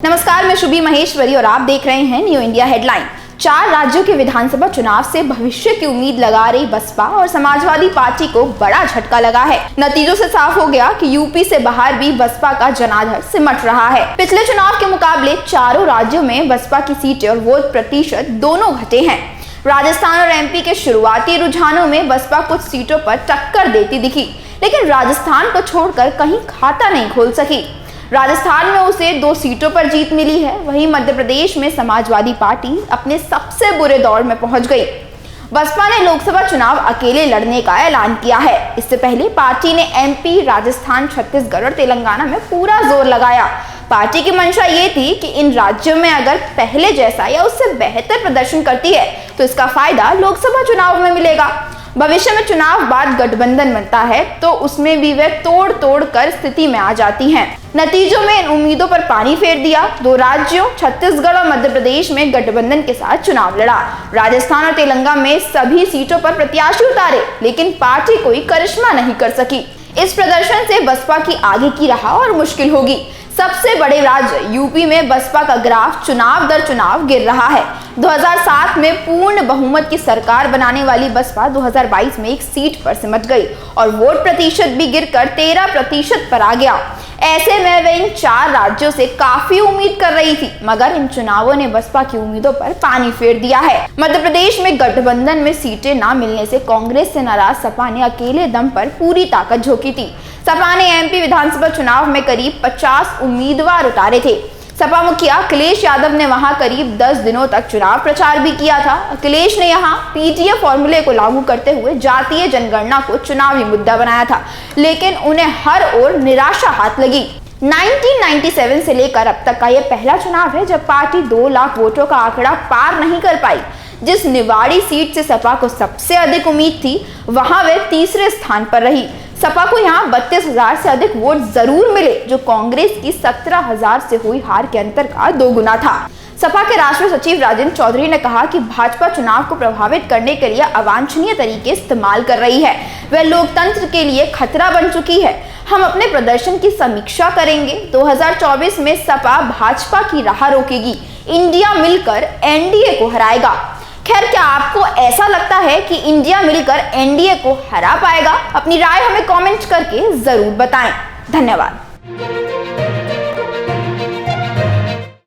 नमस्कार, मैं शुभी महेश्वरी और आप देख रहे हैं न्यू इंडिया हेडलाइन। 4 राज्यों के विधानसभा चुनाव से भविष्य की उम्मीद लगा रही बसपा और समाजवादी पार्टी को बड़ा झटका लगा है। नतीजों से साफ हो गया कि यूपी से बाहर भी बसपा का जनाधार सिमट रहा है। पिछले चुनाव के मुकाबले चारों राज्यों में बसपा की सीटें और वोट प्रतिशत दोनों घटे हैं। राजस्थान और एमपी के शुरुआती रुझानों में बसपा कुछ सीटों पर टक्कर देती दिखी, लेकिन राजस्थान को छोड़कर कहीं खाता नहीं खोल सकी। राजस्थान में उसे 2 सीटों पर जीत मिली है। वहीं मध्य प्रदेश में समाजवादी पार्टी अपने सबसे बुरे दौर में पहुंच गई। बसपा ने लोकसभा चुनाव अकेले लड़ने का ऐलान किया है। इससे पहले पार्टी ने एमपी, राजस्थान, छत्तीसगढ़ और तेलंगाना में पूरा जोर लगाया। पार्टी की मंशा ये थी कि इन राज्यों में अगर पहले जैसा या उससे बेहतर प्रदर्शन करती है तो इसका फायदा लोकसभा चुनाव में मिलेगा। भविष्य में चुनाव बाद गठबंधन बनता है तो उसमें भी वे तोड़ कर स्थिति में आ जाती हैं। नतीजों में इन उम्मीदों पर पानी फेर दिया। 2 राज्यों छत्तीसगढ़ और मध्य प्रदेश में गठबंधन के साथ चुनाव लड़ा। राजस्थान और तेलंगाना में सभी सीटों पर प्रत्याशी उतारे, लेकिन पार्टी कोई करिश्मा नहीं कर सकी। इस प्रदर्शन से बसपा की आगे की राह और मुश्किल होगी। सबसे बड़े राज्य यूपी में बसपा का ग्राफ चुनाव दर चुनाव गिर रहा है। 2007 में पूर्ण बहुमत की सरकार बनाने वाली बसपा 2022 में 1 सीट पर सिमट गई और वोट प्रतिशत भी गिरकर 13% पर आ गया। ऐसे में वे इन 4 राज्यों से काफी उम्मीद कर रही थी, मगर इन चुनावों ने बसपा की उम्मीदों पर पानी फेर दिया है। मध्य प्रदेश में गठबंधन में सीटें न मिलने से कांग्रेस से नाराज सपा ने अकेले दम पर पूरी ताकत झोंकी थी। सपा ने एमपी विधानसभा चुनाव में करीब 50 उम्मीदवार उतारे थे। सपा मुखिया अखिलेश यादव ने वहां करीब 10 दिनों तक चुनाव प्रचार भी किया था। अखिलेश ने यहां पीटीए फॉर्मूले को लागू करते हुए जातीय जनगणना को चुनावी मुद्दा बनाया था, लेकिन उन्हें हर ओर निराशा हाथ लगी। 1997 से लेकर अब तक का यह पहला चुनाव है जब पार्टी 2 लाख वोटों का आंकड़ा पार नहीं कर पाई। जिस निवाड़ी सीट से सपा को सबसे अधिक उम्मीद थी, वहां वे तीसरे स्थान पर रही। सपा को यहां 32,000 से अधिक वोट जरूर मिले, जो कांग्रेस की 17,000 से हुई हार के अंतर का 2 गुना था। सपा के राष्ट्रीय सचिव राजेंद्र चौधरी ने कहा कि भाजपा चुनाव को प्रभावित करने के लिए अवांछनीय तरीके इस्तेमाल कर रही है। वह लोकतंत्र के लिए खतरा बन चुकी है। हम अपने प्रदर्शन की समीक्षा करेंगे। 2024 में सपा भाजपा की राह रोकेगी। इंडिया मिलकर एनडीए को हराएगा। खैर, क्या आपको ऐसा लगता है कि इंडिया मिलकर एनडीए को हरा पाएगा? अपनी राय हमें कमेंट करके जरूर बताएं। धन्यवाद।